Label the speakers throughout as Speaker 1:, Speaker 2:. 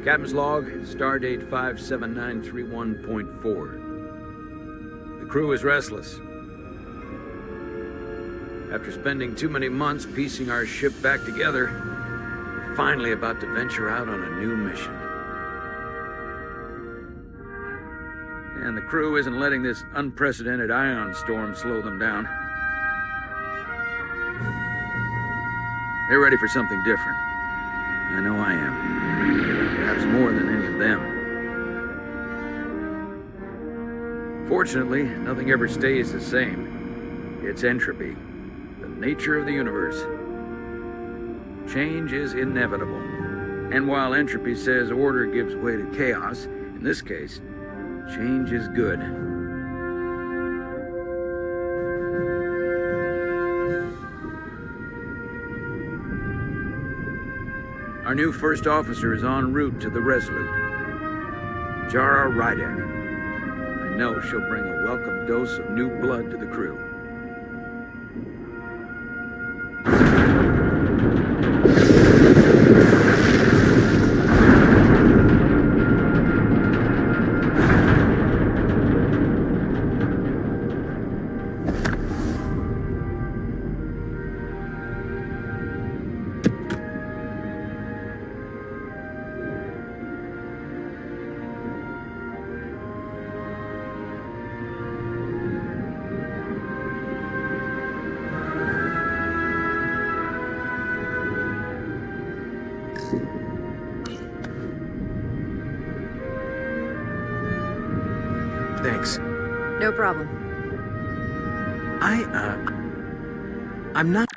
Speaker 1: Captain's log, stardate 57931.4. The crew is restless. After spending too many months piecing our ship back together, we're finally about to venture out on a new mission. And the crew isn't letting this unprecedented ion storm slow them down. They're ready for something different. I know I am. Perhaps more than any of them. Fortunately, nothing ever stays the same. It's entropy, the nature of the universe. Change is inevitable. And while entropy says order gives way to chaos, in this case, change is good. Our new first officer is en route to the Resolute. Jara Rydek. I know she'll bring a welcome dose of new blood to the crew.
Speaker 2: Thanks.
Speaker 3: No problem.
Speaker 2: I'm not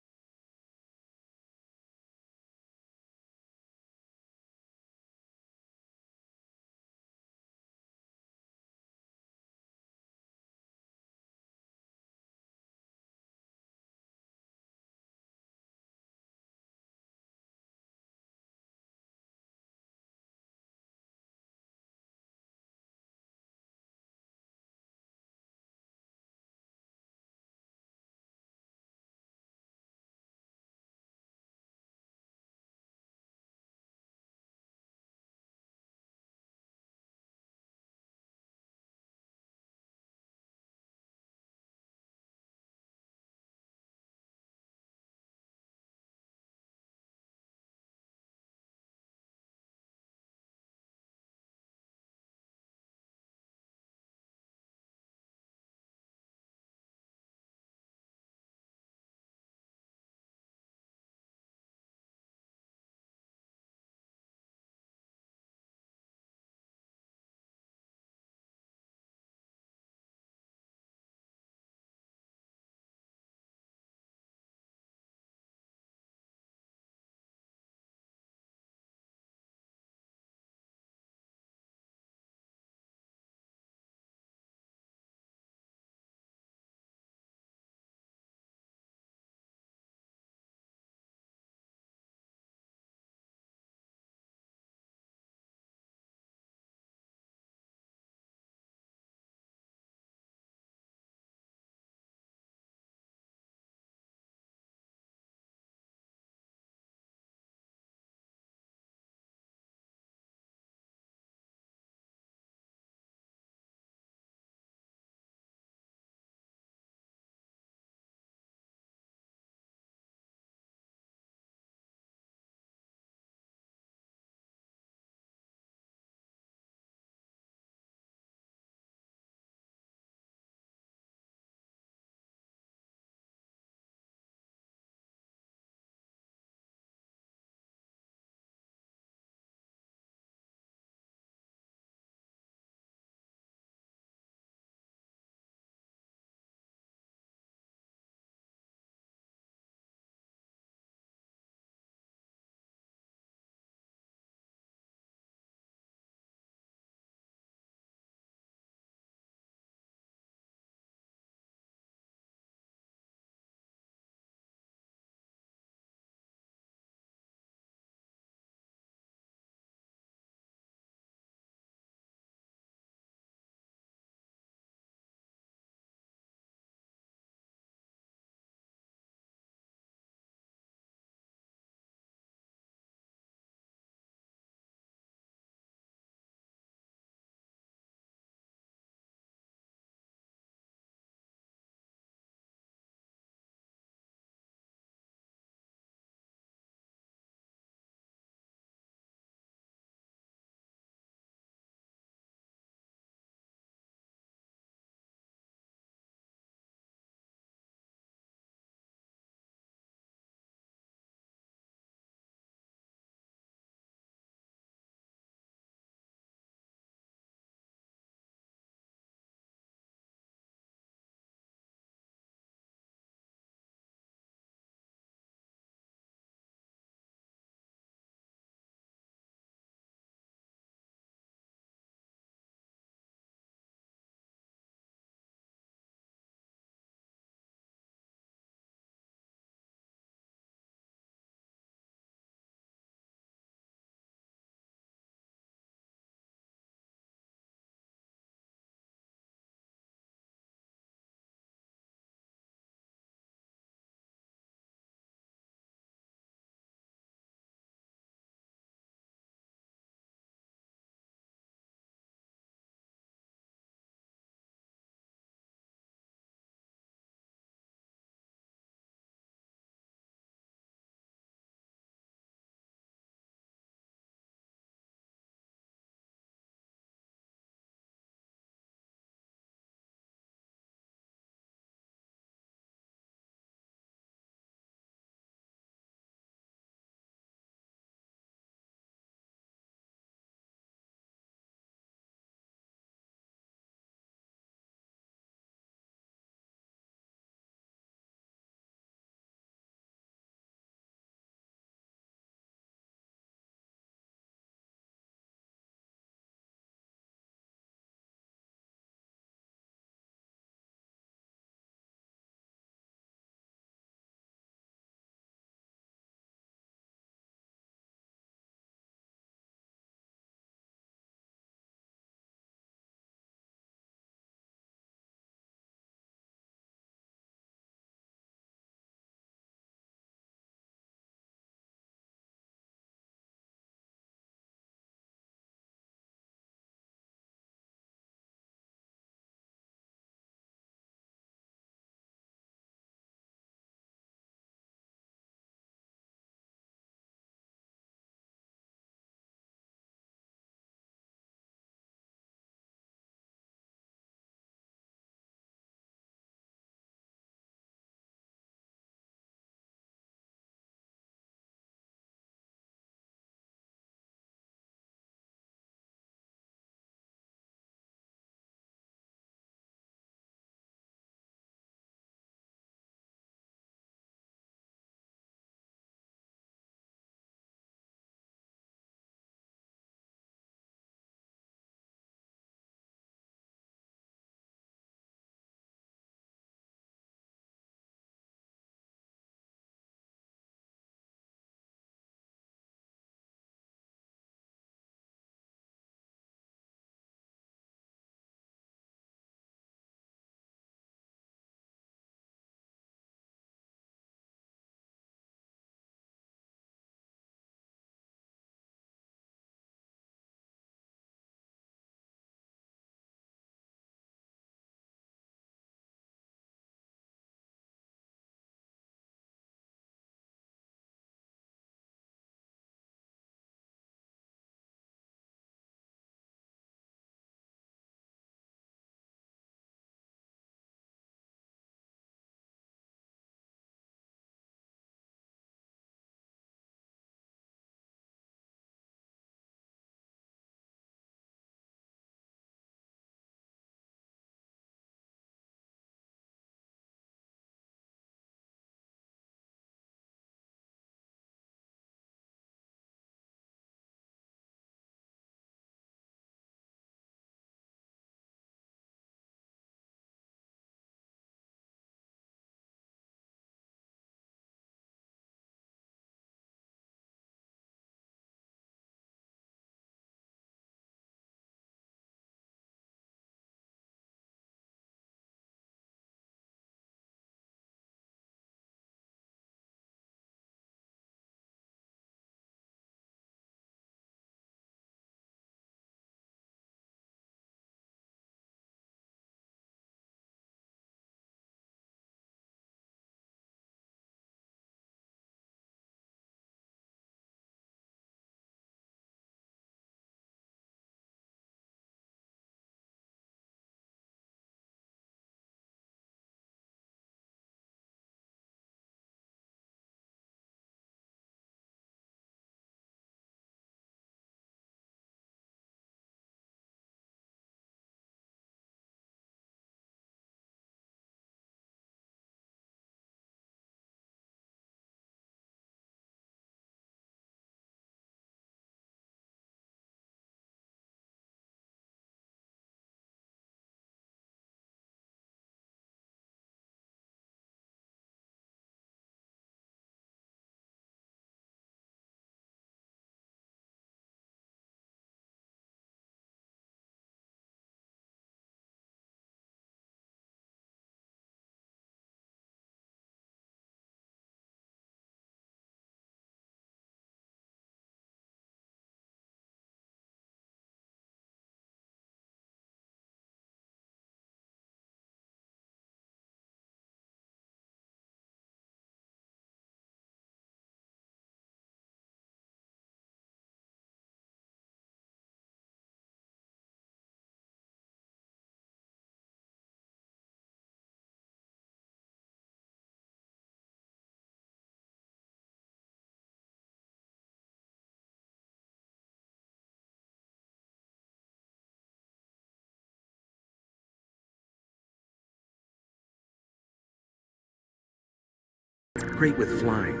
Speaker 2: great with flying.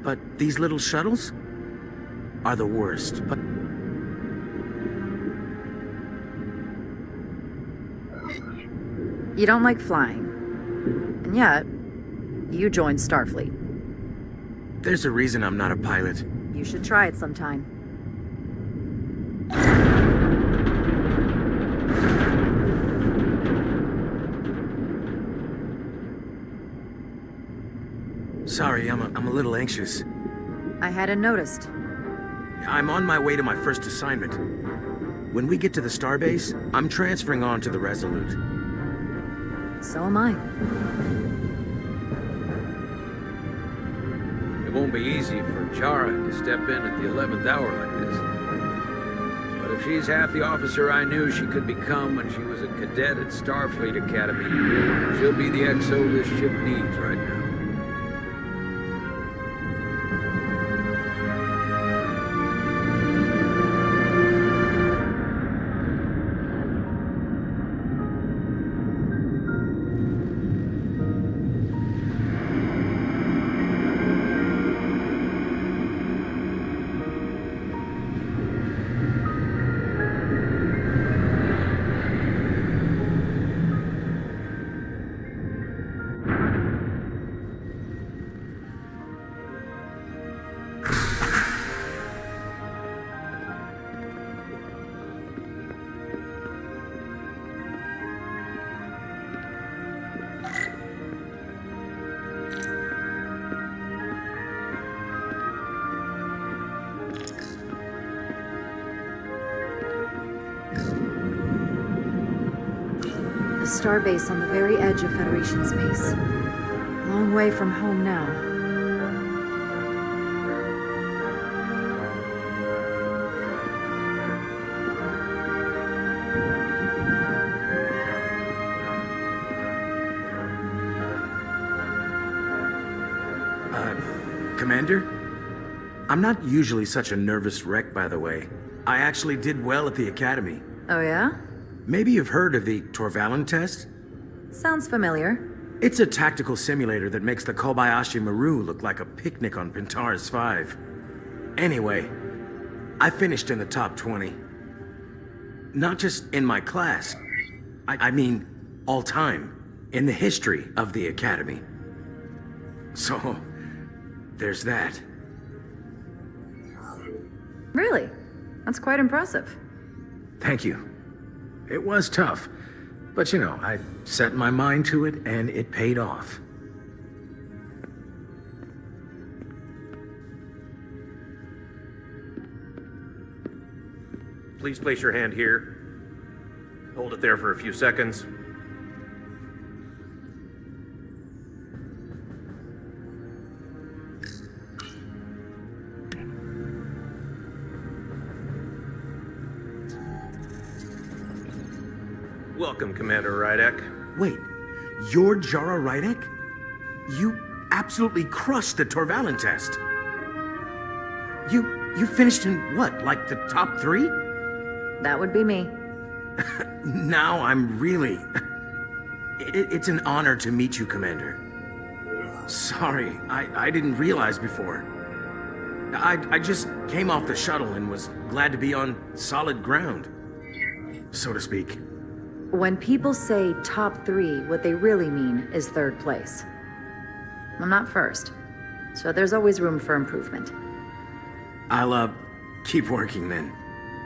Speaker 2: But these little shuttles are the worst. But
Speaker 3: You don't like flying. And yet, you joined Starfleet.
Speaker 2: there's a reason I'm not a pilot.
Speaker 3: You should try it sometime.
Speaker 2: Sorry, I'm a little anxious.
Speaker 3: I hadn't noticed.
Speaker 2: I'm on my way to my first assignment. When we get to the starbase, I'm transferring on to the Resolute.
Speaker 3: So am I.
Speaker 1: It won't be easy for Chara to step in at the 11th hour like this. But if she's half the officer I knew she could become when she was a cadet at Starfleet Academy, she'll be the XO this ship needs right now.
Speaker 3: The starbase on the very edge of Federation space. Long way from home now.
Speaker 2: Commander? I'm not usually such a nervous wreck, by the way. I actually did well at the Academy.
Speaker 3: Oh yeah?
Speaker 2: Maybe you've heard of the Torvalin test?
Speaker 3: Sounds familiar.
Speaker 2: It's a tactical simulator that makes the Kobayashi Maru look like a picnic on Pintaris 5. Anyway, I finished in the top 20. Not just in my class. I mean, all time. In the history of the Academy. So, there's that.
Speaker 3: Really? That's quite impressive.
Speaker 2: Thank you. It was tough. But you know, I set my mind to it and it paid off.
Speaker 4: Please place your hand here. Hold it there for a few seconds. Welcome, Commander Rydek.
Speaker 2: Wait, you're Jara Rydek? You absolutely crushed the Torvalin test. You finished in what, like the top 3?
Speaker 3: That would be me.
Speaker 2: Now I'm really... It's an honor to meet you, Commander. Sorry, I didn't realize before. I just came off the shuttle and was glad to be on solid ground, so to speak.
Speaker 3: When people say top 3, what they really mean is 3rd place. I'm not first, so there's always room for improvement.
Speaker 2: I'll, keep working then.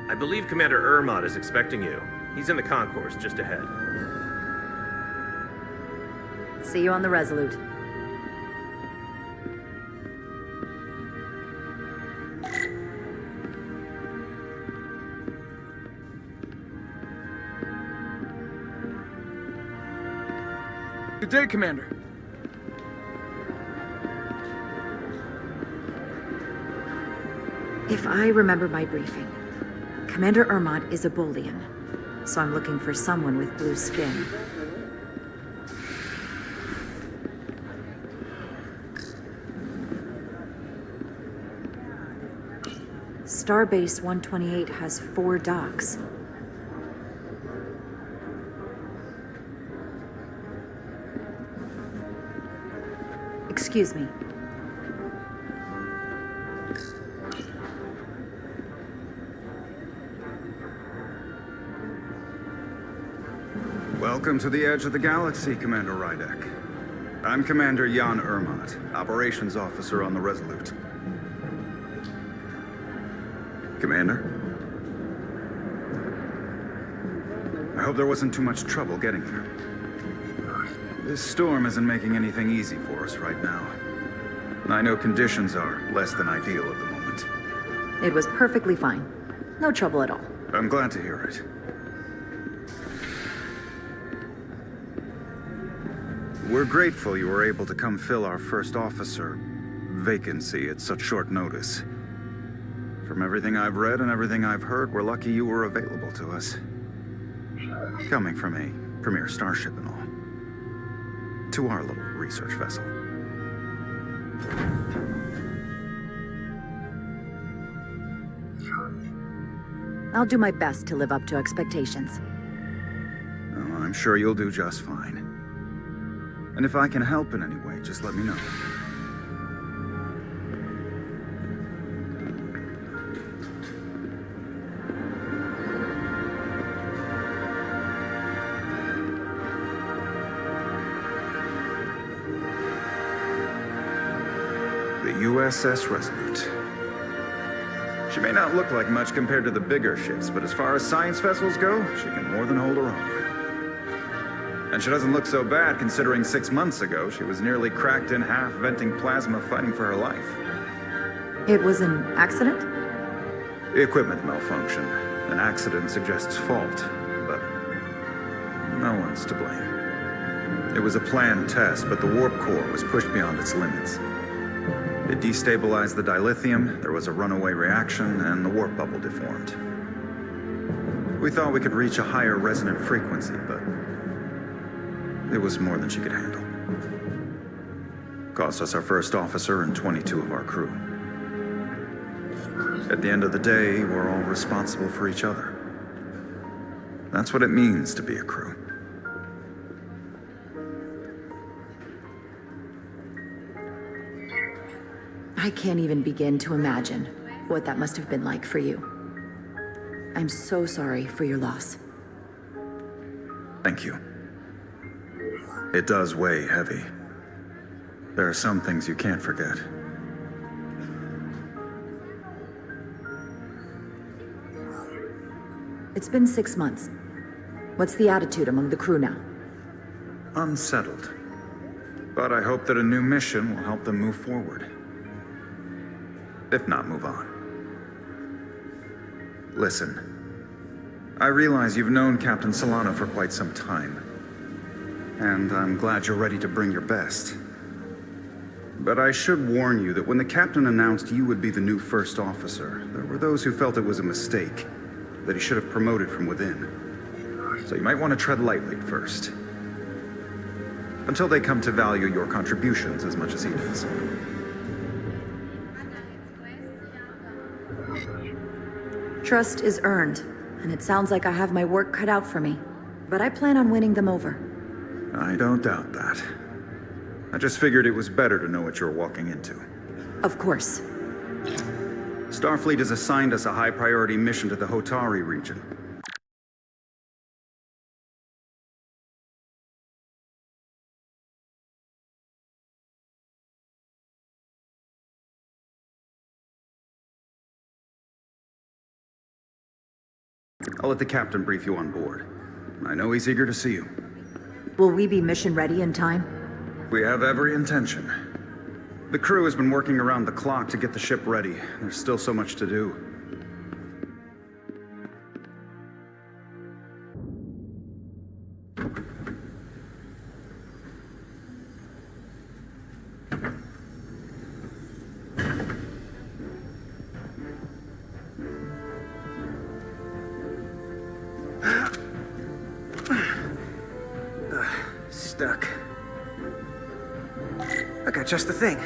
Speaker 4: I believe Commander Ermod is expecting you. He's in the concourse just ahead.
Speaker 3: See you on the Resolute.
Speaker 5: Good day, Commander.
Speaker 3: If I remember my briefing, Commander Ermod is a Bolian, so I'm looking for someone with blue skin. Starbase 128 has 4 docks. Excuse me.
Speaker 6: Welcome to the edge of the galaxy, Commander Rydek. I'm Commander Jan Ermot, Operations Officer on the Resolute. Commander? I hope there wasn't too much trouble getting there. This storm isn't making anything easy for us right now. I know conditions are less than ideal at the moment.
Speaker 3: It was perfectly fine. No trouble at all.
Speaker 6: I'm glad to hear it. We're grateful you were able to come fill our first officer vacancy at such short notice. From everything I've read and everything I've heard, we're lucky you were available to us. Coming from a premier starship and all. To our little research vessel.
Speaker 3: I'll do my best to live up to expectations.
Speaker 6: Oh, I'm sure you'll do just fine. And if I can help in any way, just let me know. The USS Resolute. She may not look like much compared to the bigger ships, but as far as science vessels go, she can more than hold her own. And she doesn't look so bad considering 6 months ago she was nearly cracked in half venting plasma fighting for her life.
Speaker 3: It was an accident?
Speaker 6: Equipment malfunction. An accident suggests fault, but no one's to blame. It was a planned test, but the warp core was pushed beyond its limits. It destabilized the dilithium, there was a runaway reaction, and the warp bubble deformed. We thought we could reach a higher resonant frequency, but it was more than she could handle. Cost us our first officer and 22 of our crew. At the end of the day, we're all responsible for each other. That's what it means to be a crew.
Speaker 3: I can't even begin to imagine what that must have been like for you. I'm so sorry for your loss.
Speaker 6: Thank you. It does weigh heavy. There are some things you can't forget.
Speaker 3: It's been 6 months. What's the attitude among the crew now?
Speaker 6: Unsettled. But I hope that a new mission will help them move forward. If not, move on. Listen, I realize you've known Captain Solano for quite some time. And I'm glad you're ready to bring your best. But I should warn you that when the captain announced you would be the new first officer, there were those who felt it was a mistake, that he should have promoted from within. So you might want to tread lightly at first. Until they come to value your contributions as much as he does.
Speaker 3: Trust is earned, and it sounds like I have my work cut out for me. But I plan on winning them over.
Speaker 6: I don't doubt that. I just figured it was better to know what you're walking into.
Speaker 3: Of course.
Speaker 6: Starfleet has assigned us a high-priority mission to the Hotari region. I'll let the captain brief you on board. I know he's eager to see you.
Speaker 3: Will we be mission ready in time?
Speaker 6: We have every intention. The crew has been working around the clock to get the ship ready. There's still so much to do.
Speaker 7: Stuck. I got just the thing.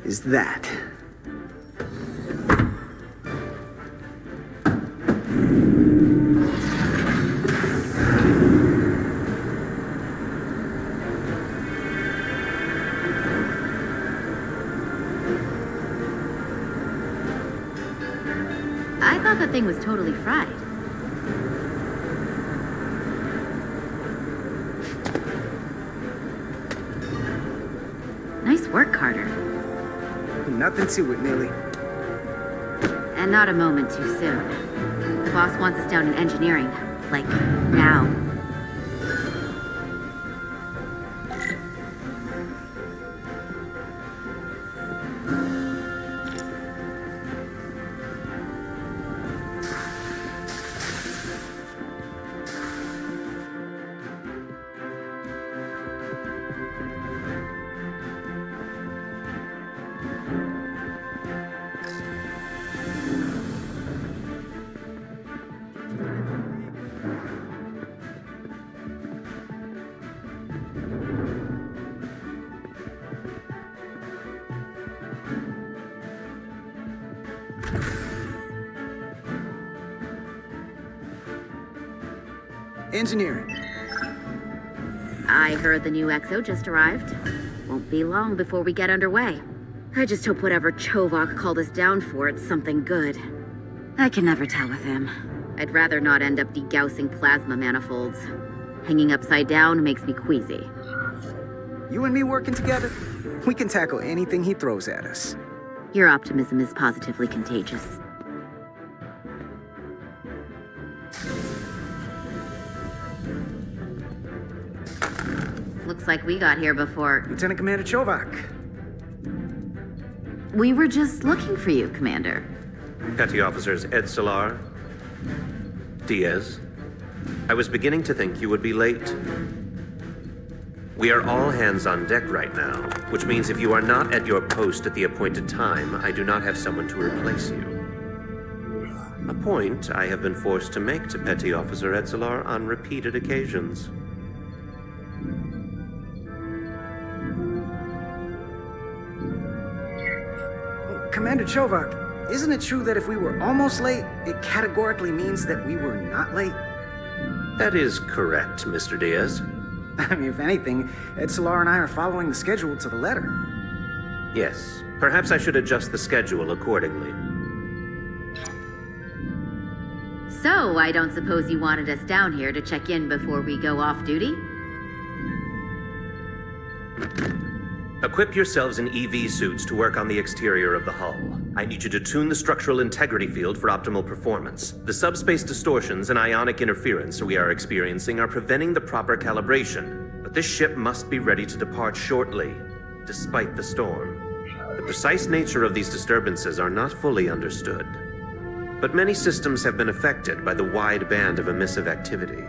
Speaker 7: is that.
Speaker 8: I thought that thing was totally fried. Nice work, Carter.
Speaker 7: Nothing to it, Millie.
Speaker 8: And not a moment too soon. The boss wants us down in engineering. Like, now.
Speaker 7: engineering.
Speaker 8: I heard the new XO just arrived. Won't be long before we get underway. I just hope whatever Chovak called us down for, it's something good. I can never tell with him. I'd rather not end up degaussing plasma manifolds. Hanging upside down makes me queasy.
Speaker 7: You and me working together, we can tackle anything he throws at us.
Speaker 8: Your optimism is positively contagious. Looks like we got here before.
Speaker 7: Lieutenant Commander Chovak.
Speaker 8: We were just looking for you, Commander.
Speaker 4: Petty Officers Ed Solar, Diaz. I was beginning to think you would be late. We are all hands on deck right now, which means if you are not at your post at the appointed time, I do not have someone to replace you. A point I have been forced to make to Petty Officer Etzelar on repeated occasions.
Speaker 7: Commander Chovak, isn't it true that if we were almost late, it categorically means that we were not late?
Speaker 4: That is correct, Mr. Diaz.
Speaker 7: I mean, if anything, Ed Solar and I are following the schedule to the letter.
Speaker 4: Yes, perhaps I should adjust the schedule accordingly.
Speaker 8: So, I don't suppose you wanted us down here to check in before we go off duty?
Speaker 4: Equip yourselves in EV suits to work on the exterior of the hull. I need you to tune the structural integrity field for optimal performance. The subspace distortions and ionic interference we are experiencing are preventing the proper calibration. But this ship must be ready to depart shortly, despite the storm. The precise nature of these disturbances are not fully understood. But many systems have been affected by the wide band of emissive activity.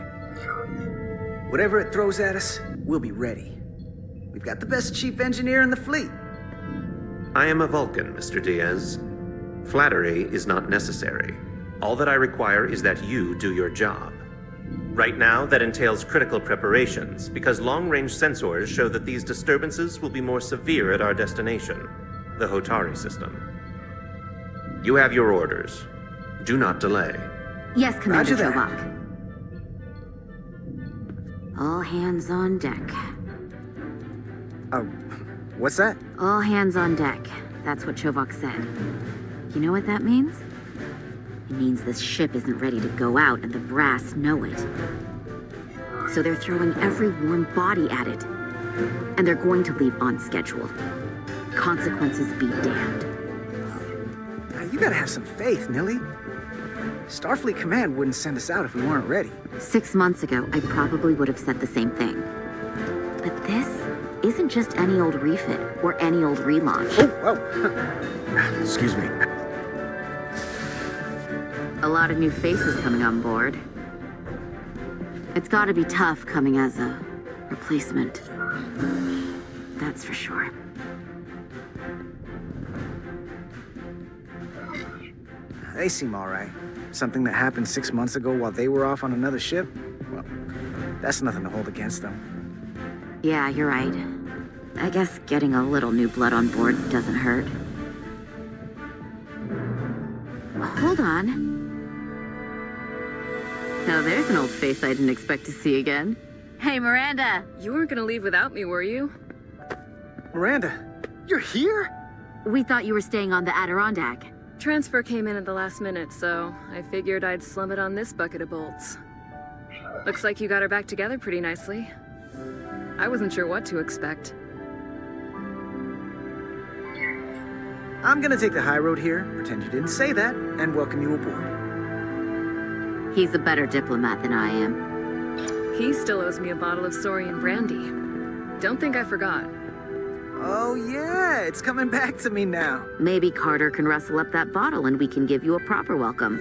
Speaker 7: Whatever it throws at us, we'll be ready. We've got the best chief engineer in the fleet.
Speaker 4: I am a Vulcan, Mr. Diaz. Flattery is not necessary. All that I require is that you do your job. Right now, that entails critical preparations, because long-range sensors show that these disturbances will be more severe at our destination, the Hotari system. You have your orders. Do not delay.
Speaker 8: Yes, Commander
Speaker 7: Roger that.
Speaker 8: Chovak. All hands on deck.
Speaker 7: What's that?
Speaker 8: All hands on deck. That's what Chovak said. You know what that means? It means this ship isn't ready to go out and the brass know it. So they're throwing every warm body at it. And they're going to leave on schedule. Consequences be damned.
Speaker 7: Now, you gotta have some faith, Nilly. Starfleet Command wouldn't send us out if we weren't ready.
Speaker 8: 6 months ago, I probably would have said the same thing. But this isn't just any old refit or any old relaunch.
Speaker 7: Whoa.
Speaker 2: Excuse me.
Speaker 8: A lot of new faces coming on board. It's gotta be tough coming as a replacement. That's for sure.
Speaker 7: They seem all right. Something that happened 6 months ago while they were off on another ship? Well, that's nothing to hold against them.
Speaker 8: Yeah, you're right. I guess getting a little new blood on board doesn't hurt. Hold on. Now there's an old face I didn't expect to see again. Hey, Miranda!
Speaker 9: You weren't gonna leave without me, were you?
Speaker 7: Miranda, you're here?
Speaker 8: We thought you were staying on the Adirondack.
Speaker 9: Transfer came in at the last minute, so I figured I'd slum it on this bucket of bolts. Looks like you got her back together pretty nicely. I wasn't sure what to expect.
Speaker 7: I'm gonna take the high road here, pretend you didn't say that, and welcome you aboard.
Speaker 8: He's a better diplomat than I am.
Speaker 9: He still owes me a bottle of Saurian brandy. Don't think I forgot.
Speaker 7: Oh yeah, it's coming back to me now.
Speaker 8: Maybe Carter can rustle up that bottle and we can give you a proper welcome.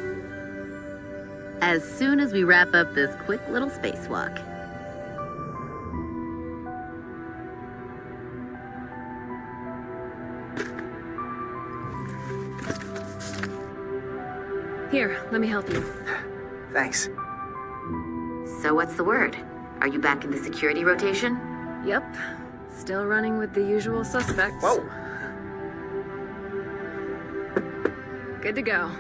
Speaker 8: As soon as we wrap up this quick little spacewalk.
Speaker 9: Here, let me help you.
Speaker 7: Thanks.
Speaker 8: So what's the word? Are you back in the security rotation?
Speaker 9: Yep. Still running with the usual suspects.
Speaker 7: Whoa!
Speaker 9: Good to go.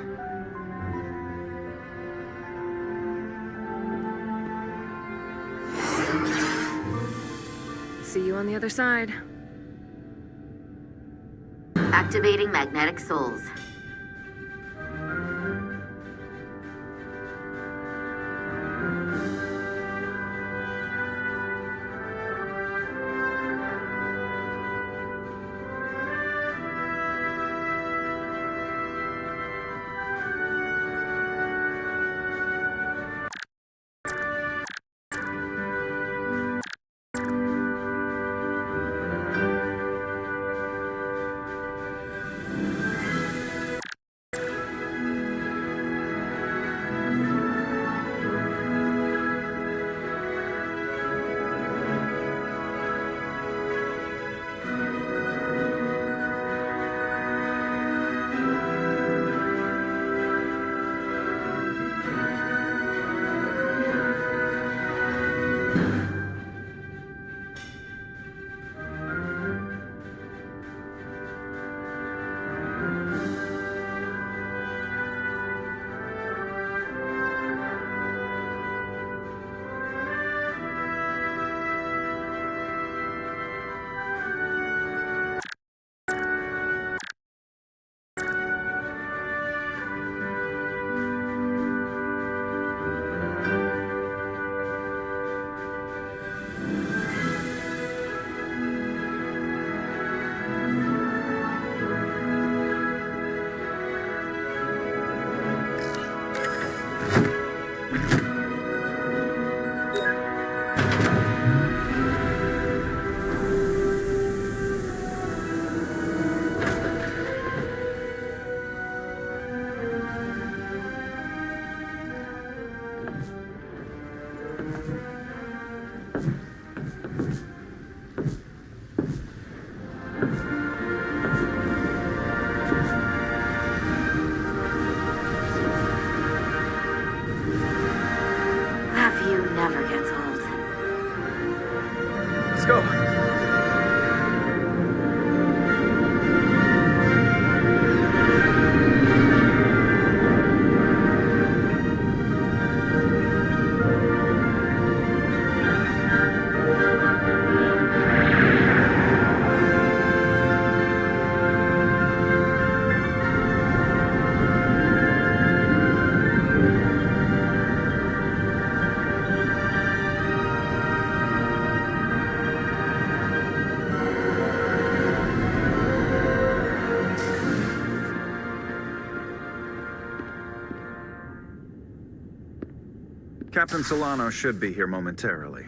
Speaker 9: See you on the other side.
Speaker 8: Activating magnetic souls. Never gets old.
Speaker 5: Let's go.
Speaker 6: Captain Solano should be here momentarily.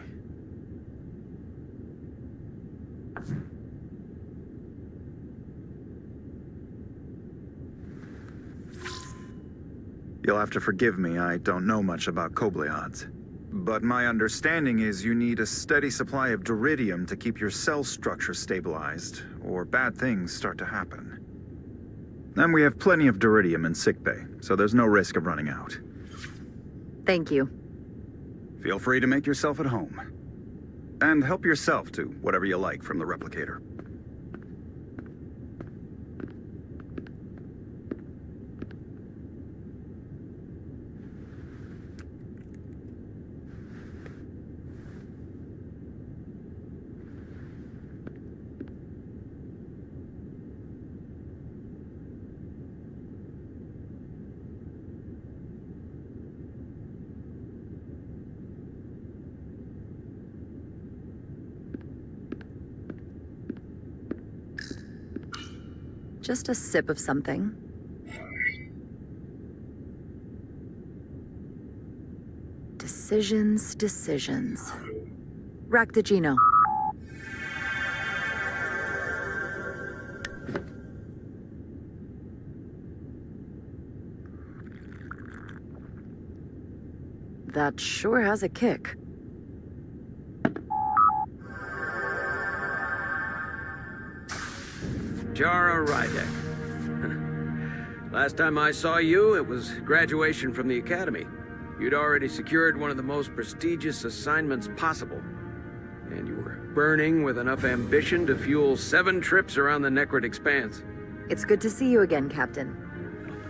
Speaker 6: You'll have to forgive me, I don't know much about Kobleods. But my understanding is you need a steady supply of duridium to keep your cell structure stabilized, or bad things start to happen. And we have plenty of duridium in sickbay, so there's no risk of running out.
Speaker 3: Thank you.
Speaker 6: Feel free to make yourself at home. And help yourself to whatever you like from the replicator.
Speaker 3: Just a sip of something. Decisions, decisions. Rack the Geno. That sure has a kick.
Speaker 1: Jara Rydek. Last time I saw you, it was graduation from the Academy. You'd already secured one of the most prestigious assignments possible. And you were burning with enough ambition to fuel 7 trips around the Necrid Expanse.
Speaker 3: It's good to see you again, Captain.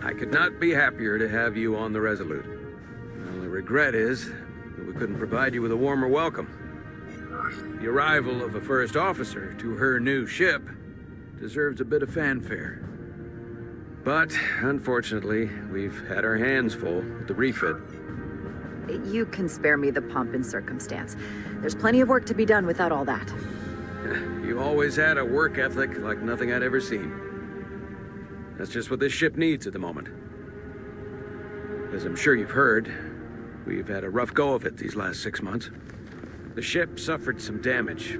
Speaker 1: I could not be happier to have you on the Resolute. The only regret is that we couldn't provide you with a warmer welcome. The arrival of a first officer to her new ship deserves a bit of fanfare. But, unfortunately, we've had our hands full with the refit.
Speaker 3: You can spare me the pomp and circumstance. There's plenty of work to be done without all that.
Speaker 1: You always had a work ethic like nothing I'd ever seen. That's just what this ship needs at the moment. As I'm sure you've heard, we've had a rough go of it these last 6 months. The ship suffered some damage,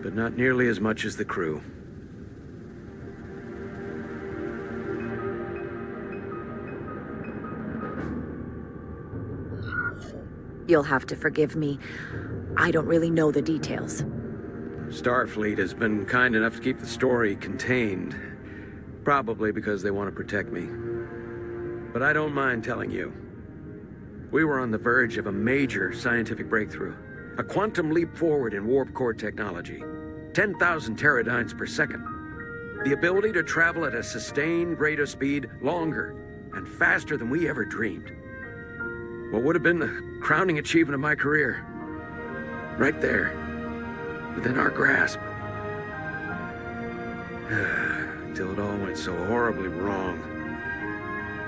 Speaker 1: but not nearly as much as the crew.
Speaker 3: You'll have to forgive me. I don't really know the details.
Speaker 1: Starfleet has been kind enough to keep the story contained. Probably because they want to protect me. But I don't mind telling you. We were on the verge of a major scientific breakthrough. A quantum leap forward in warp core technology. 10,000 teradynes per second. The ability to travel at a sustained rate of speed longer and faster than we ever dreamed. What would have been the crowning achievement of my career? Right there, within our grasp. Until it all went so horribly wrong.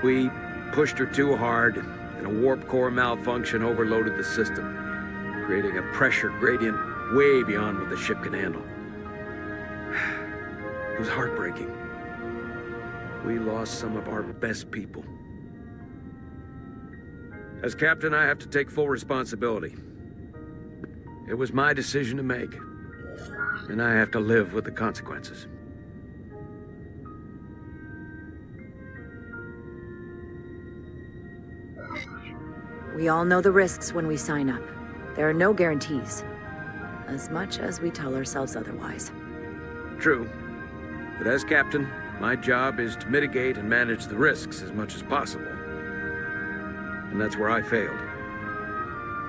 Speaker 1: We pushed her too hard, and a warp core malfunction overloaded the system, creating a pressure gradient way beyond what the ship can handle. It was heartbreaking. We lost some of our best people. As captain, I have to take full responsibility. It was my decision to make, and I have to live with the consequences.
Speaker 3: We all know the risks when we sign up. There are no guarantees, as much as we tell ourselves otherwise.
Speaker 1: True. But as captain, my job is to mitigate and manage the risks as much as possible. And that's where I failed.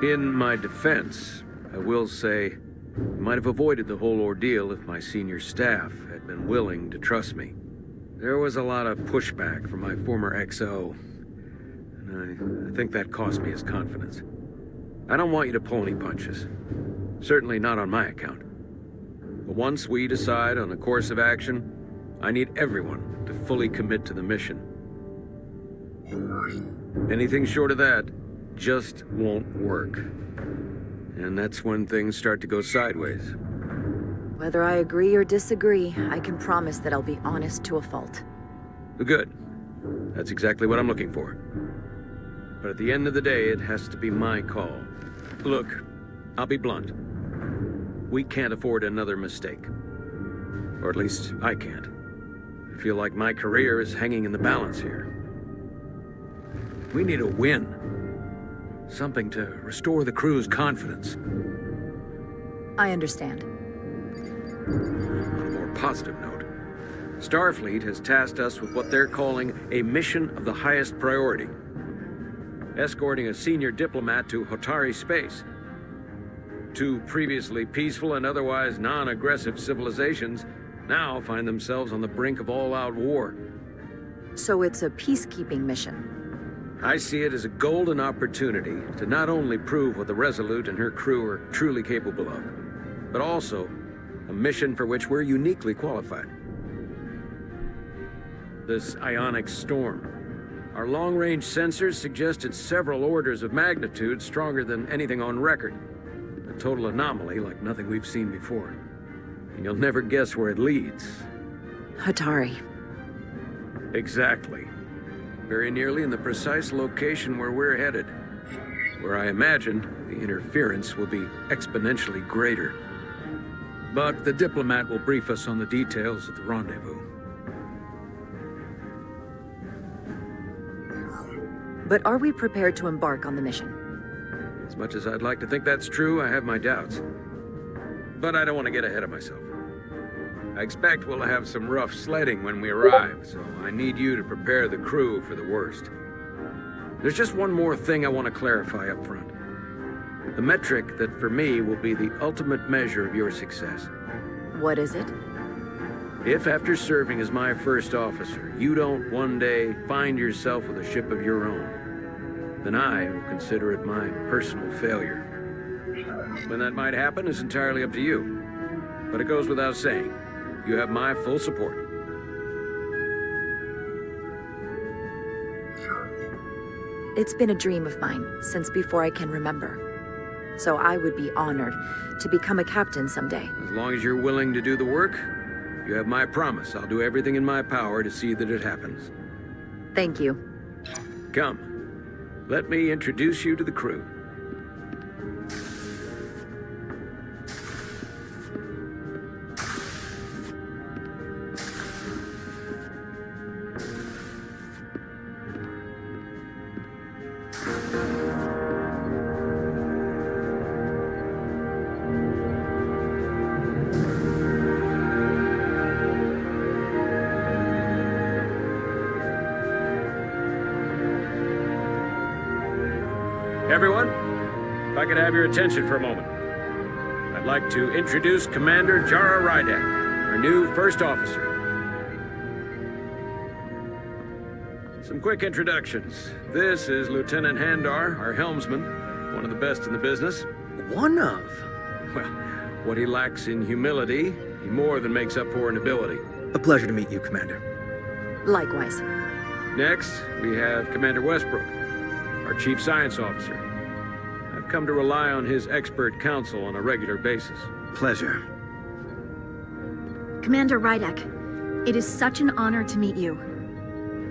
Speaker 1: In my defense, I will say, I might have avoided the whole ordeal if my senior staff had been willing to trust me. There was a lot of pushback from my former XO, and I think that cost me his confidence. I don't want you to pull any punches. Certainly not on my account. But once we decide on a course of action, I need everyone to fully commit to the mission. Anything short of that just won't work. And that's when things start to go sideways.
Speaker 3: Whether I agree or disagree, I can promise that I'll be honest to a fault.
Speaker 1: Good. That's exactly what I'm looking for. But at the end of the day, it has to be my call. Look, I'll be blunt. We can't afford another mistake. Or at least, I can't. I feel like my career is hanging in the balance here. We need a win. Something to restore the crew's confidence.
Speaker 3: I understand.
Speaker 1: On a more positive note, Starfleet has tasked us with what they're calling a mission of the highest priority. Escorting a senior diplomat to Hotari space. Two previously peaceful and otherwise non-aggressive civilizations now find themselves on the brink of all-out war.
Speaker 3: So it's a peacekeeping mission.
Speaker 1: I see it as a golden opportunity to not only prove what the Resolute and her crew are truly capable of, but also a mission for which we're uniquely qualified. This ionic storm. Our long-range sensors suggest it's several orders of magnitude stronger than anything on record. A total anomaly like nothing we've seen before. And you'll never guess where it leads.
Speaker 3: Hotari.
Speaker 1: Exactly. Very nearly in the precise location where we're headed. Where I imagine the interference will be exponentially greater. But the diplomat will brief us on the details at the rendezvous.
Speaker 3: But are we prepared to embark on the mission?
Speaker 1: As much as I'd like to think that's true, I have my doubts. But I don't want to get ahead of myself. I expect we'll have some rough sledding when we arrive, so I need you to prepare the crew for the worst. There's just one more thing I want to clarify up front. The metric that for me will be the ultimate measure of your success.
Speaker 3: What is it?
Speaker 1: If after serving as my first officer, you don't one day find yourself with a ship of your own, then I will consider it my personal failure. When that might happen is entirely up to you. But it goes without saying, you have my full support.
Speaker 3: It's been a dream of mine since before I can remember. So I would be honored to become a captain someday.
Speaker 1: As long as you're willing to do the work, you have my promise. I'll do everything in my power to see that it happens.
Speaker 3: Thank you.
Speaker 1: Come, let me introduce you to the crew. Everyone, if I could have your attention for a moment. I'd like to introduce Commander Jara Rydek, our new first officer. Some quick introductions. This is Lieutenant Handar, our helmsman, one of the best in the business.
Speaker 2: One of?
Speaker 1: Well, what he lacks in humility, he more than makes up for in ability.
Speaker 2: A pleasure to meet you, Commander.
Speaker 3: Likewise.
Speaker 1: Next, we have Commander Westbrook, our Chief Science Officer. I've come to rely on his expert counsel on a regular basis.
Speaker 2: Pleasure.
Speaker 10: Commander Rydek, it is such an honor to meet you.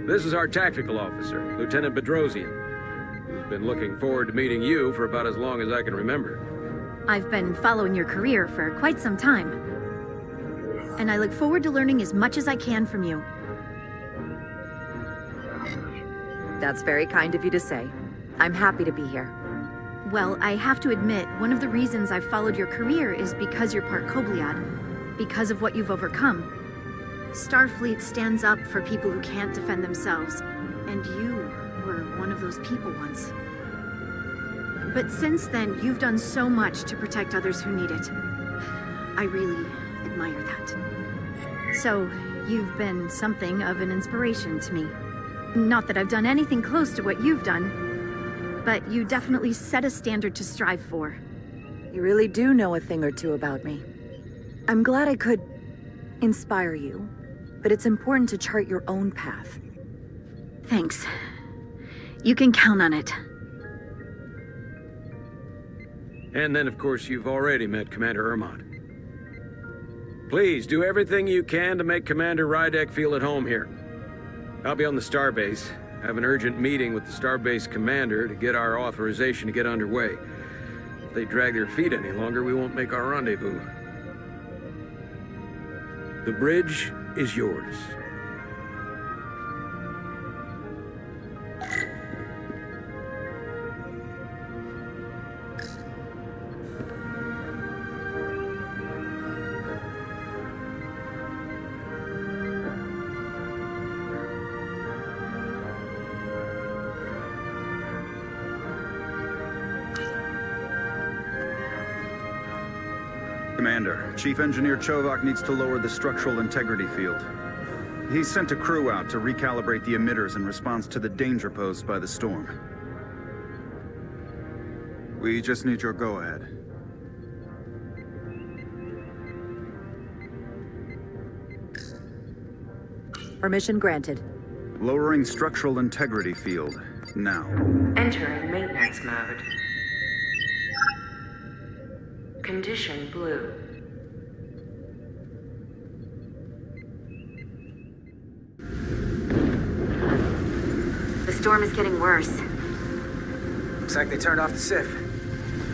Speaker 1: This is our Tactical Officer, Lieutenant Bedrosian, who's been looking forward to meeting you for about as long as I can remember.
Speaker 10: I've been following your career for quite some time, and I look forward to learning as much as I can from you.
Speaker 3: That's very kind of you to say. I'm happy to be here.
Speaker 10: Well, I have to admit, one of the reasons I've followed your career is because you're part Kobliad, because of what you've overcome. Starfleet stands up for people who can't defend themselves, and you were one of those people once. But since then, you've done so much to protect others who need it. I really admire that. So, you've been something of an inspiration to me. Not that I've done anything close to what you've done, but you definitely set a standard to strive for.
Speaker 3: You really do know a thing or two about me. I'm glad I could inspire you, but it's important to chart your own path.
Speaker 10: Thanks. You can count on it.
Speaker 1: And then, of course, you've already met Commander Ermont. Please, do everything you can to make Commander Rydek feel at home here. I'll be on the starbase. I have an urgent meeting with the starbase commander to get our authorization to get underway. If they drag their feet any longer, we won't make our rendezvous. The bridge is yours.
Speaker 6: Commander, Chief Engineer Chovak needs to lower the structural integrity field. He's sent a crew out to recalibrate the emitters in response to the danger posed by the storm. We just need your go-ahead.
Speaker 3: Permission granted.
Speaker 6: Lowering structural integrity field, now.
Speaker 11: Entering maintenance mode. Condition blue.
Speaker 8: The storm is getting worse.
Speaker 7: Looks like they turned off the SIF.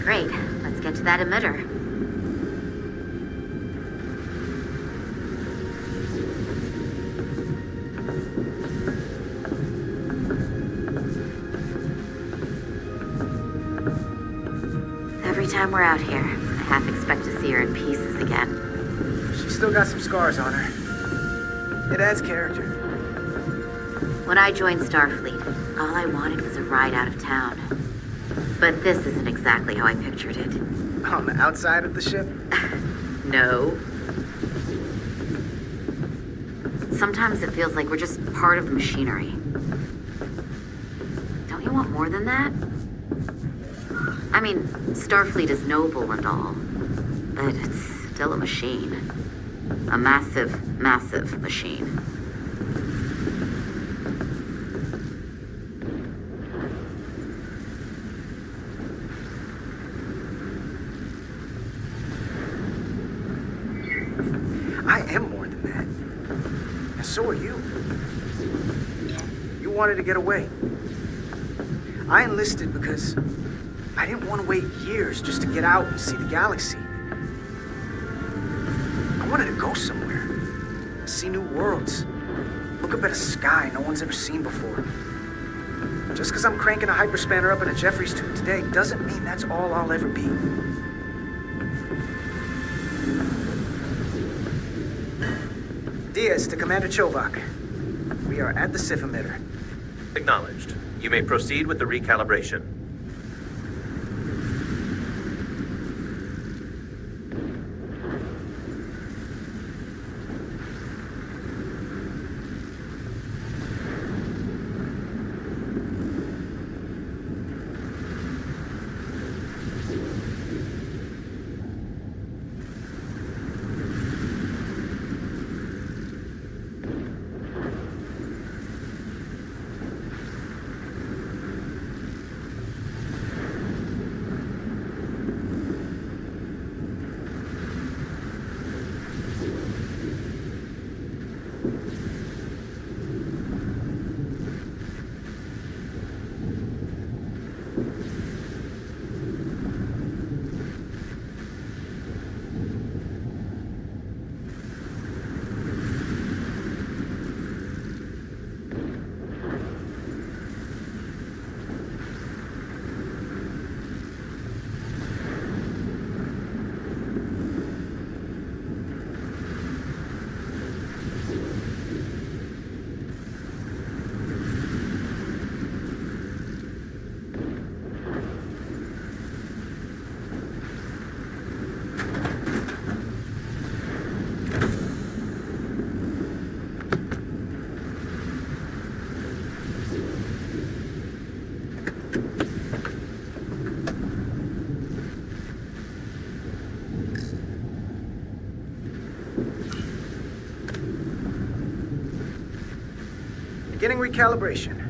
Speaker 8: Great. Let's get to that emitter. Every time we're out here, I half expect to see her in pieces again.
Speaker 7: She's still got some scars on her. It adds character.
Speaker 8: When I joined Starfleet, all I wanted was a ride out of town. But this isn't exactly how I pictured it.
Speaker 7: On the outside of the ship?
Speaker 8: No. Sometimes it feels like we're just part of the machinery. Don't you want more than that? I mean, Starfleet is noble and all, but it's still a machine. A massive, massive machine.
Speaker 7: I am more than that. And so are you. You wanted to get away. I enlisted because I didn't want to wait years just to get out and see the galaxy. I wanted to go somewhere. See new worlds. Look up at a sky no one's ever seen before. Just because I'm cranking a hyperspanner up in a Jeffries tube today doesn't mean that's all I'll ever be. Diaz to Commander Chovak. We are at the Sif emitter.
Speaker 4: Acknowledged. You may proceed with the recalibration.
Speaker 7: Beginning recalibration.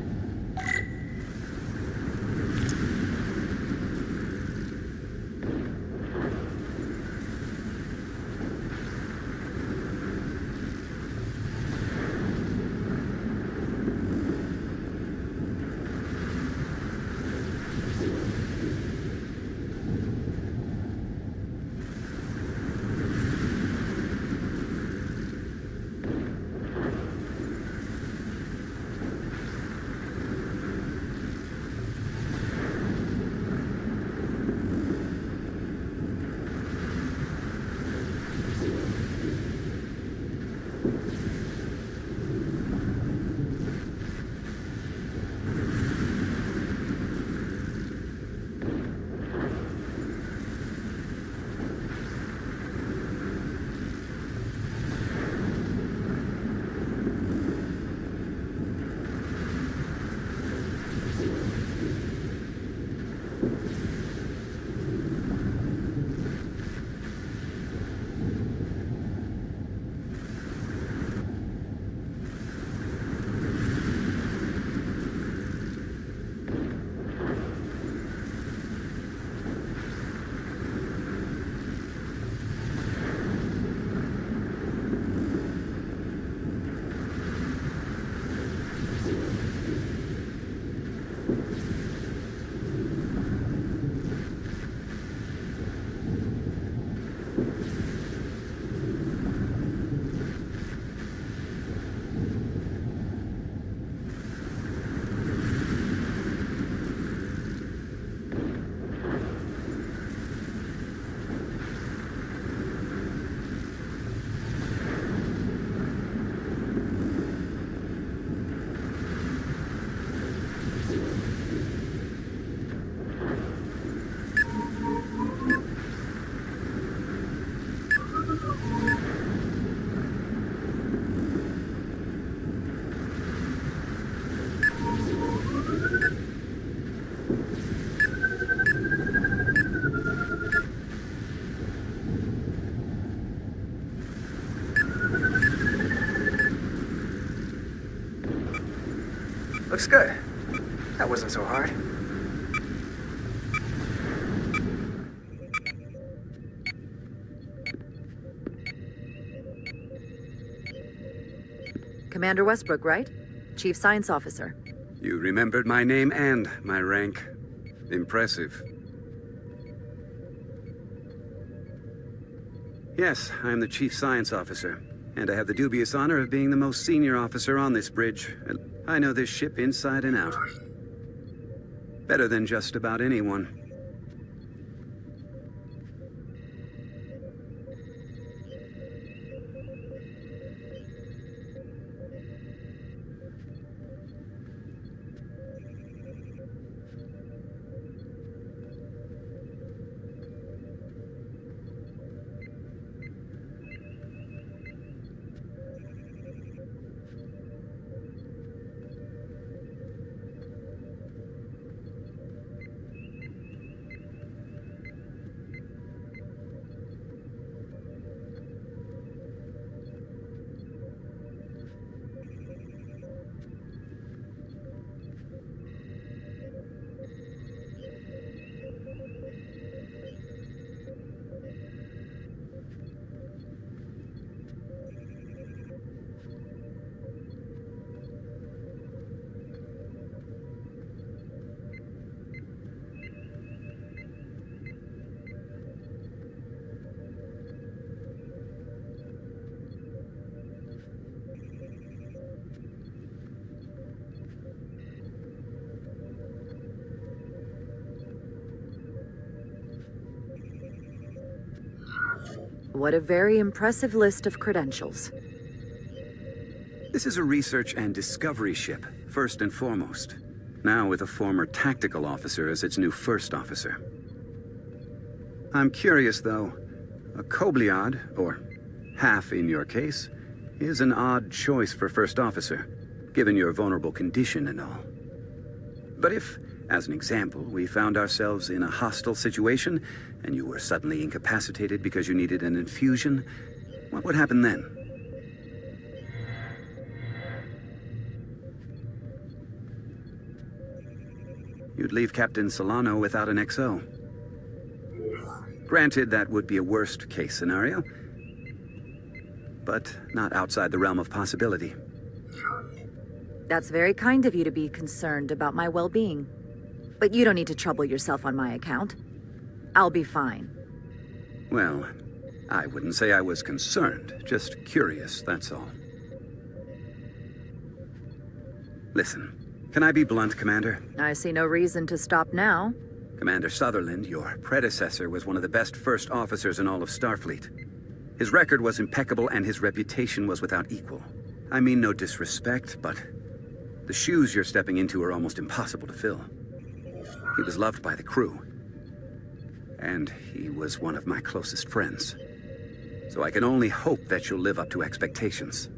Speaker 7: Looks good. That wasn't so hard.
Speaker 3: Commander Westbrook, right? Chief Science Officer.
Speaker 12: You remembered my name and my rank. Impressive. Yes, I'm the Chief Science Officer, and I have the dubious honor of being the most senior officer on this bridge. I know this ship inside and out. Better than just about anyone.
Speaker 3: What a very impressive list of credentials.
Speaker 12: This is a research and discovery ship, first and foremost. Now with a former tactical officer as its new first officer. I'm curious, though. A Kobliad, or half in your case, is an odd choice for first officer, given your vulnerable condition and all. But if, as an example, we found ourselves in a hostile situation, and you were suddenly incapacitated because you needed an infusion, what would happen then? You'd leave Captain Solano without an XO. Granted, that would be a worst-case scenario, but not outside the realm of possibility.
Speaker 3: That's very kind of you to be concerned about my well-being. But you don't need to trouble yourself on my account. I'll be fine.
Speaker 12: Well, I wouldn't say I was concerned, just curious, that's all. Listen, can I be blunt, Commander?
Speaker 3: I see no reason to stop now.
Speaker 12: Commander Sutherland, your predecessor, was one of the best first officers in all of Starfleet. His record was impeccable and his reputation was without equal. I mean no disrespect, but the shoes you're stepping into are almost impossible to fill. He was loved by the crew. And he was one of my closest friends. So I can only hope that you'll live up to expectations.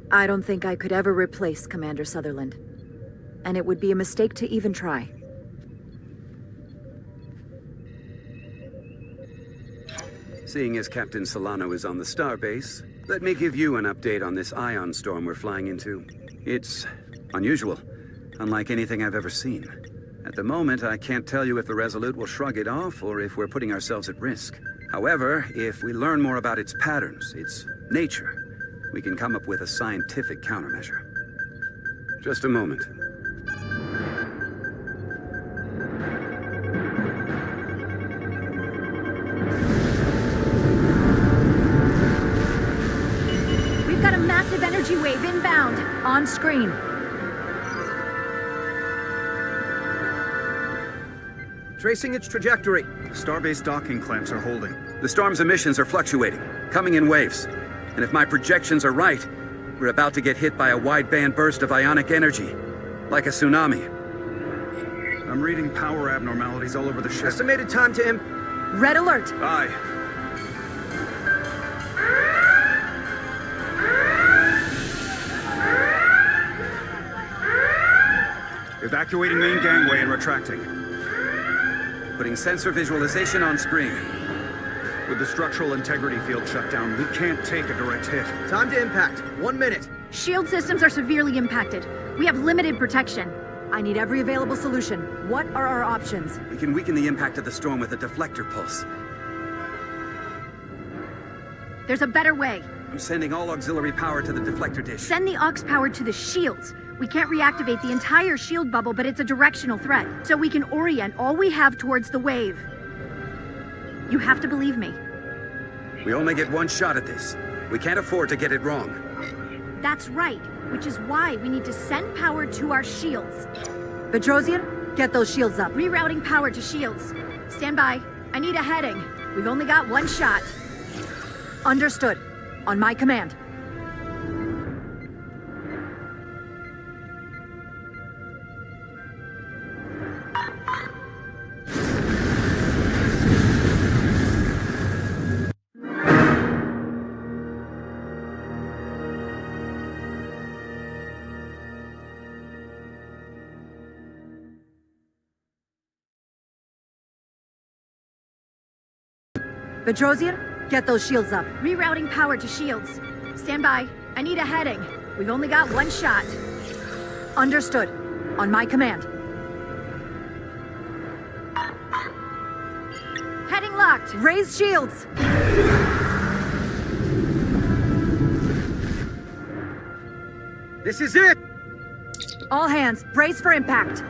Speaker 3: I don't think I could ever replace Commander Sutherland. And it would be a mistake to even try.
Speaker 12: Seeing as Captain Solano is on the starbase, let me give you an update on this ion storm we're flying into. It's unusual, unlike anything I've ever seen. At the moment, I can't tell you if the Resolute will shrug it off or if we're putting ourselves at risk. However, if we learn more about its patterns, its nature, we can come up with a scientific countermeasure. Just a moment.
Speaker 10: We've got a massive energy wave inbound.
Speaker 3: On screen.
Speaker 2: Tracing its trajectory.
Speaker 6: Starbase docking clamps are holding.
Speaker 12: The storm's emissions are fluctuating, coming in waves. And if my projections are right, we're about to get hit by a wide-band burst of ionic energy, like a tsunami.
Speaker 6: I'm reading power abnormalities all over the ship.
Speaker 2: Estimated time to
Speaker 3: Red alert!
Speaker 6: Aye. Evacuating main gangway and retracting.
Speaker 12: Putting sensor visualization on screen.
Speaker 6: With the structural integrity field shut down, we can't take a direct hit.
Speaker 7: Time to impact. 1 minute.
Speaker 10: Shield systems are severely impacted. We have limited protection.
Speaker 3: I need every available solution. What are our options?
Speaker 12: We can weaken the impact of the storm with a deflector pulse.
Speaker 10: There's a better way.
Speaker 12: I'm sending all auxiliary power to the deflector dish.
Speaker 10: Send the aux power to the shields. We can't reactivate the entire shield bubble, but it's a directional threat, so we can orient all we have towards the wave. You have to believe me.
Speaker 12: We only get one shot at this. We can't afford to get it wrong.
Speaker 10: That's right, which is why we need to send power to our shields.
Speaker 3: Petrosian, get those shields up.
Speaker 10: Rerouting power to shields. Stand by. I need a heading. We've only got one shot.
Speaker 3: Understood. On my command. Petrosian, get those shields up.
Speaker 10: Rerouting power to shields. Stand by. I need a heading. We've only got one shot.
Speaker 3: Understood. On my command.
Speaker 10: Heading locked.
Speaker 3: Raise shields.
Speaker 7: This is it!
Speaker 3: All hands, brace for impact.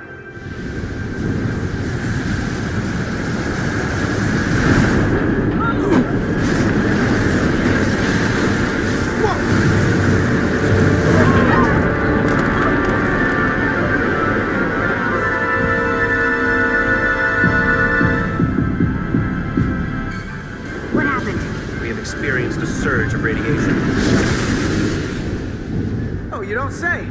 Speaker 8: What happened?
Speaker 4: We have experienced a surge of radiation.
Speaker 7: Oh, you don't say.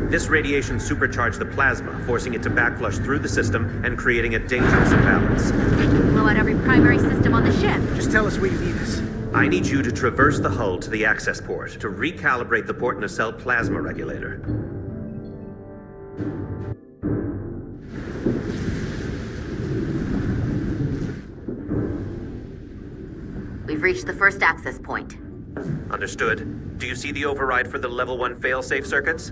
Speaker 4: This radiation supercharged the plasma, forcing it to backflush through the system and creating a dangerous imbalance.
Speaker 8: It can blow out every primary system on the ship.
Speaker 7: Just tell us where you need us.
Speaker 4: I need you to traverse the hull to the access port to recalibrate the port nacelle plasma regulator.
Speaker 8: We've reached the first access point.
Speaker 4: Understood. Do you see the override for the level 1 failsafe circuits?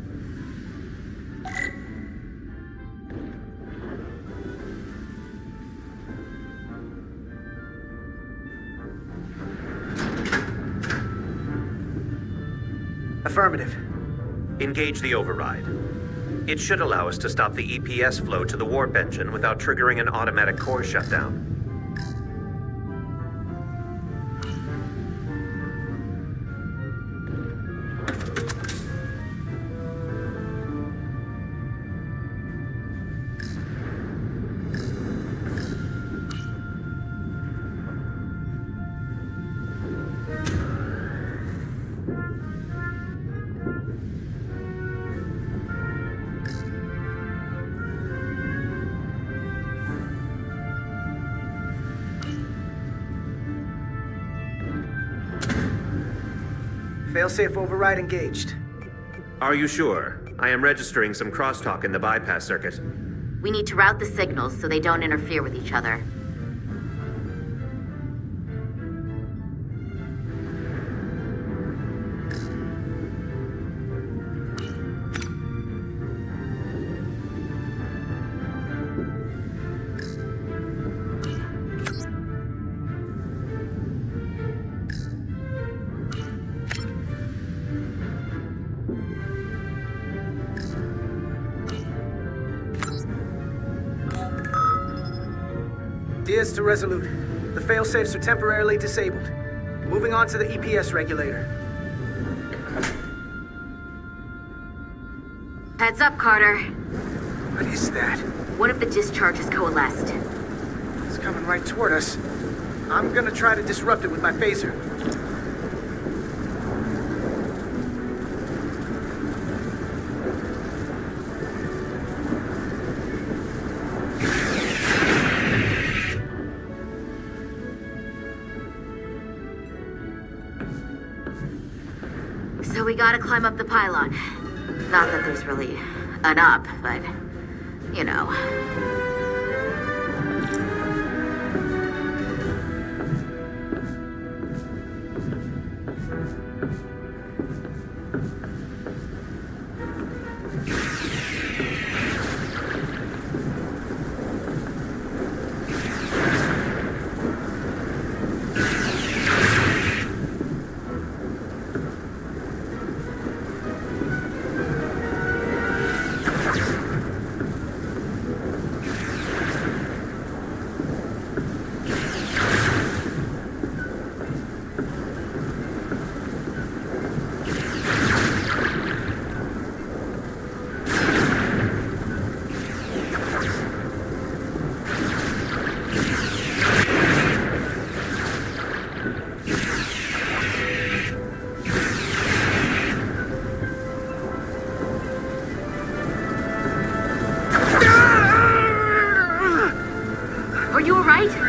Speaker 7: Affirmative.
Speaker 4: Engage the override. It should allow us to stop the EPS flow to the warp engine without triggering an automatic core shutdown.
Speaker 7: Failsafe override engaged.
Speaker 4: Are you sure? I am registering some crosstalk in the bypass circuit.
Speaker 8: We need to route the signals so they don't interfere with each other.
Speaker 7: Diaz to Resolute. The failsafes are temporarily disabled. Moving on to the EPS regulator.
Speaker 8: Heads up, Carter.
Speaker 7: What is that?
Speaker 8: One of the discharges coalesced.
Speaker 7: It's coming right toward us. I'm gonna try to disrupt it with my phaser.
Speaker 8: So we gotta climb up the pylon. Not that there's really an up, but, you know.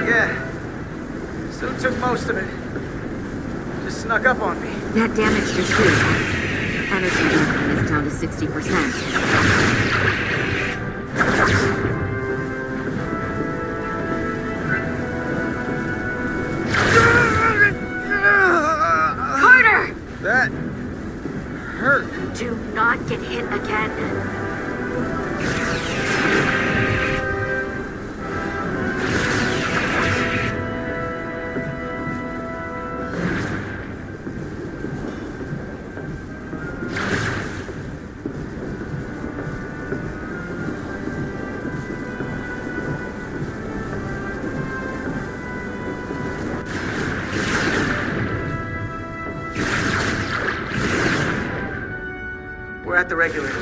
Speaker 7: Yeah. Suit took most of it. Just snuck up on me.
Speaker 8: That damaged your suit. Energy density is down to 60%. Carter!
Speaker 7: That hurt.
Speaker 8: Do not get hit again.
Speaker 7: We're at the regulator.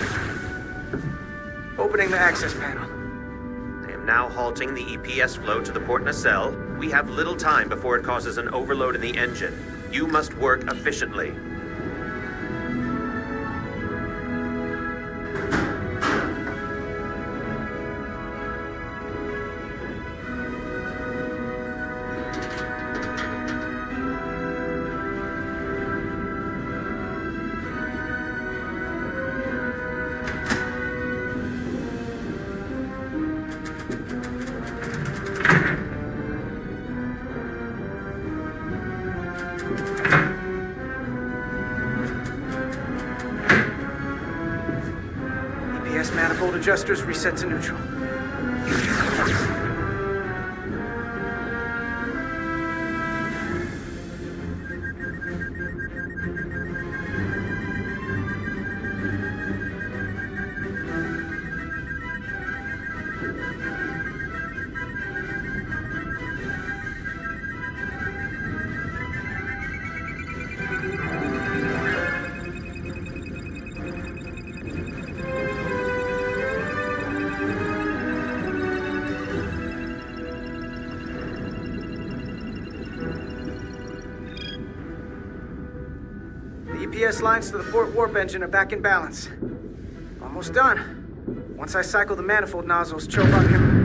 Speaker 7: Opening the access panel.
Speaker 4: I am now halting the EPS flow to the port nacelle. We have little time before it causes an overload in the engine. You must work efficiently.
Speaker 7: EPS manifold adjusters reset to neutral. The EPS lines to the port warp engine are back in balance. Almost done. Once I cycle the manifold nozzles, Chovak can...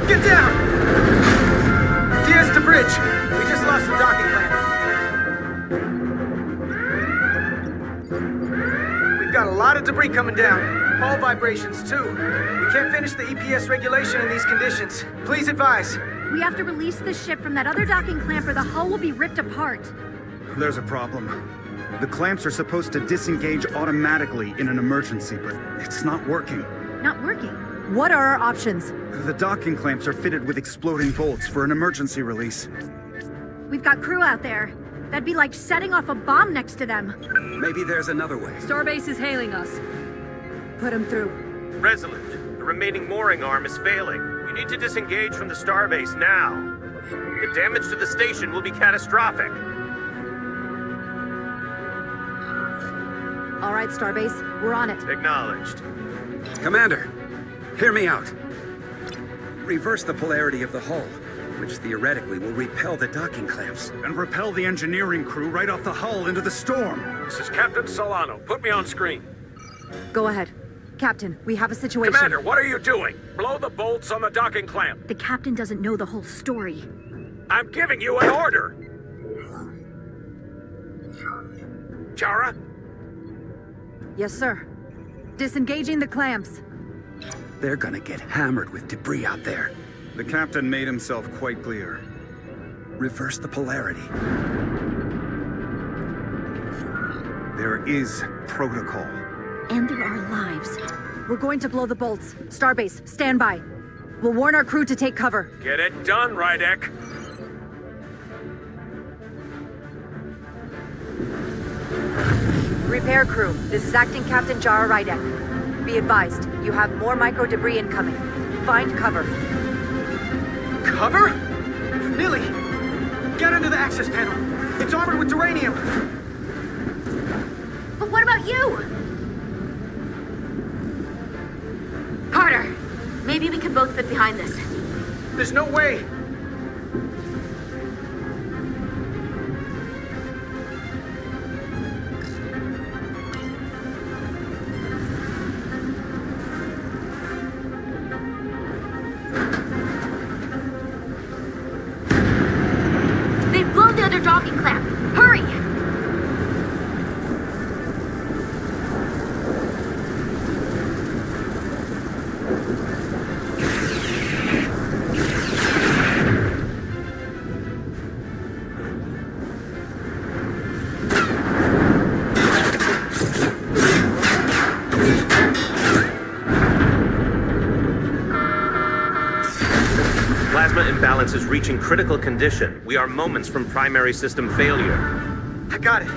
Speaker 7: Get down! Diaz to bridge. We just lost the docking clamp. We've got a lot of debris coming down. Hull vibrations, too. We can't finish the EPS regulation in these conditions. Please advise.
Speaker 10: We have to release the ship from that other docking clamp or the hull will be ripped apart.
Speaker 6: There's a problem. The clamps are supposed to disengage automatically in an emergency, but it's not working.
Speaker 10: Not working.
Speaker 3: What are our options?
Speaker 6: The docking clamps are fitted with exploding bolts for an emergency release.
Speaker 10: We've got crew out there. That'd be like setting off a bomb next to them.
Speaker 12: Maybe there's another way.
Speaker 9: Starbase is hailing us.
Speaker 3: Put him through.
Speaker 4: Resolute, the remaining mooring arm is failing. You need to disengage from the starbase now. The damage to the station will be catastrophic.
Speaker 3: All right, Starbase, we're on it.
Speaker 4: Acknowledged.
Speaker 12: Commander, hear me out. Reverse the polarity of the hull, which theoretically will repel the docking clamps.
Speaker 6: And repel the engineering crew right off the hull into the storm.
Speaker 1: This is Captain Solano. Put me on screen.
Speaker 3: Go ahead. Captain, we have a situation.
Speaker 1: Commander, what are you doing? Blow the bolts on the docking clamp.
Speaker 10: The captain doesn't know the whole story.
Speaker 1: I'm giving you an order. Jara?
Speaker 3: Yes, sir. Disengaging the clamps.
Speaker 12: They're gonna get hammered with debris out there.
Speaker 6: The captain made himself quite clear.
Speaker 12: Reverse the polarity.
Speaker 6: There is protocol.
Speaker 10: And there are lives.
Speaker 3: We're going to blow the bolts. Starbase, stand by. We'll warn our crew to take cover.
Speaker 2: Get it done, Rydek.
Speaker 3: Repair crew, this is Acting Captain Jara Rydek. Be advised, you have more micro debris incoming. Find cover.
Speaker 7: Cover? Lily, get under the access panel. It's armored with duranium.
Speaker 8: But what about you? Carter, maybe we could both fit behind this.
Speaker 7: There's no way.
Speaker 8: They've blown the other docking clamp. Hurry!
Speaker 4: Plasma imbalance is reaching critical condition. We are moments from primary system failure.
Speaker 7: I got it.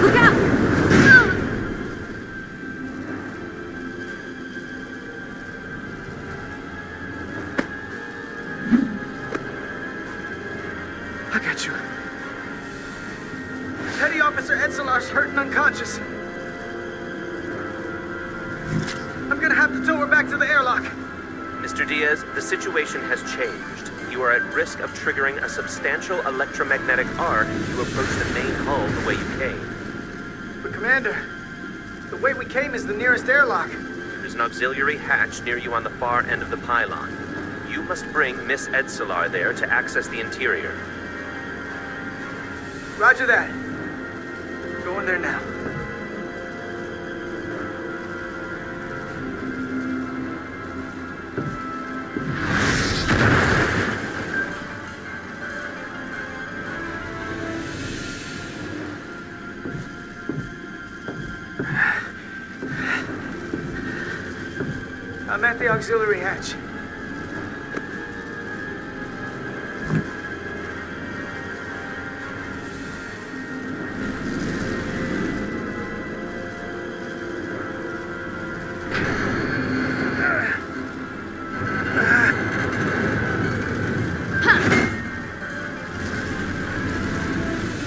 Speaker 8: Look out!
Speaker 7: I got you. Petty Officer Etzelar's hurt and unconscious. I'm gonna have to tow her back to the airlock.
Speaker 4: Mr. Diaz, the situation has changed. You are at risk of triggering a substantial electromagnetic arc if you approach the main hull the way you came.
Speaker 7: But Commander, the way we came is the nearest airlock.
Speaker 4: There's an auxiliary hatch near you on the far end of the pylon. You must bring Miss Etzelar there to access the interior.
Speaker 7: Roger that. Going there now. I'm at the auxiliary hatch.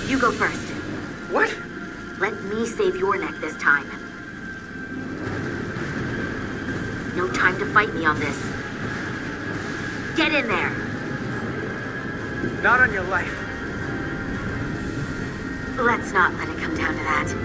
Speaker 8: You go first.
Speaker 7: What?
Speaker 8: Let me save your neck this time. No time to fight me on this. Get in there!
Speaker 7: Not on your life.
Speaker 8: Let's not let it come down to that.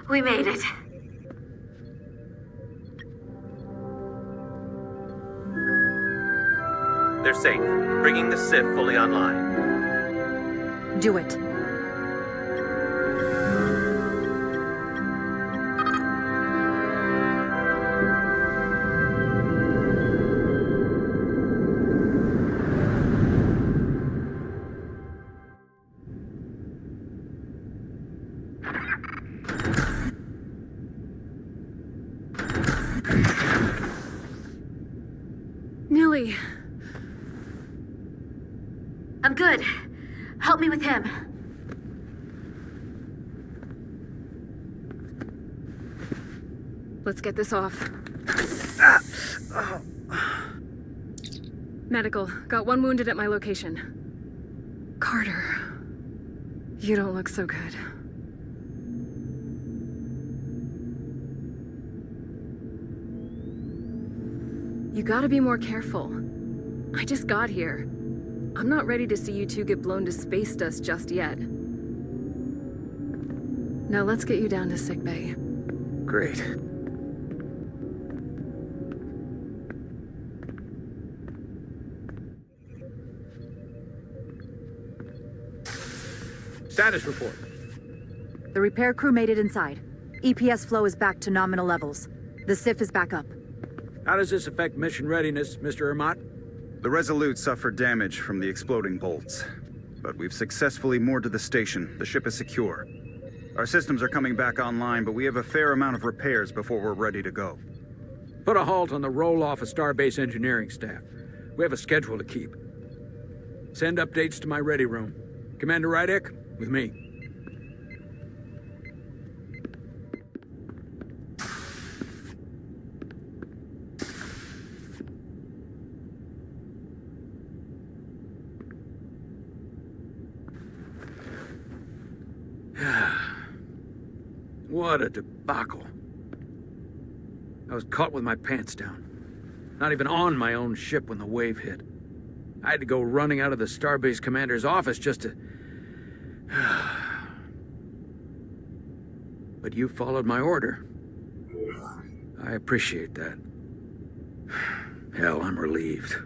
Speaker 8: We made it.
Speaker 4: They're safe. Bringing the SIF fully online.
Speaker 3: Do it.
Speaker 9: Nilly.
Speaker 8: I'm good. Help me with him.
Speaker 9: Let's get this off. Medical. Got one wounded at my location. Carter. You don't look so good. You gotta be more careful. I just got here. I'm not ready to see you two get blown to space dust just yet. Now let's get you down to sickbay.
Speaker 2: Great.
Speaker 1: Status report.
Speaker 3: The repair crew made it inside. EPS flow is back to nominal levels. The SIF is back up.
Speaker 1: How does this affect mission readiness, Mr. Ermott?
Speaker 6: The Resolute suffered damage from the exploding bolts. But we've successfully moored to the station. The ship is secure. Our systems are coming back online, but we have a fair amount of repairs before we're ready to go.
Speaker 1: Put a halt on the roll-off of Starbase engineering staff. We have a schedule to keep. Send updates to my ready room. Commander Rydek, with me. What a debacle. I was caught with my pants down. Not even on my own ship when the wave hit. I had to go running out of the Starbase commander's office just to... But you followed my order. I appreciate that. Hell, I'm relieved.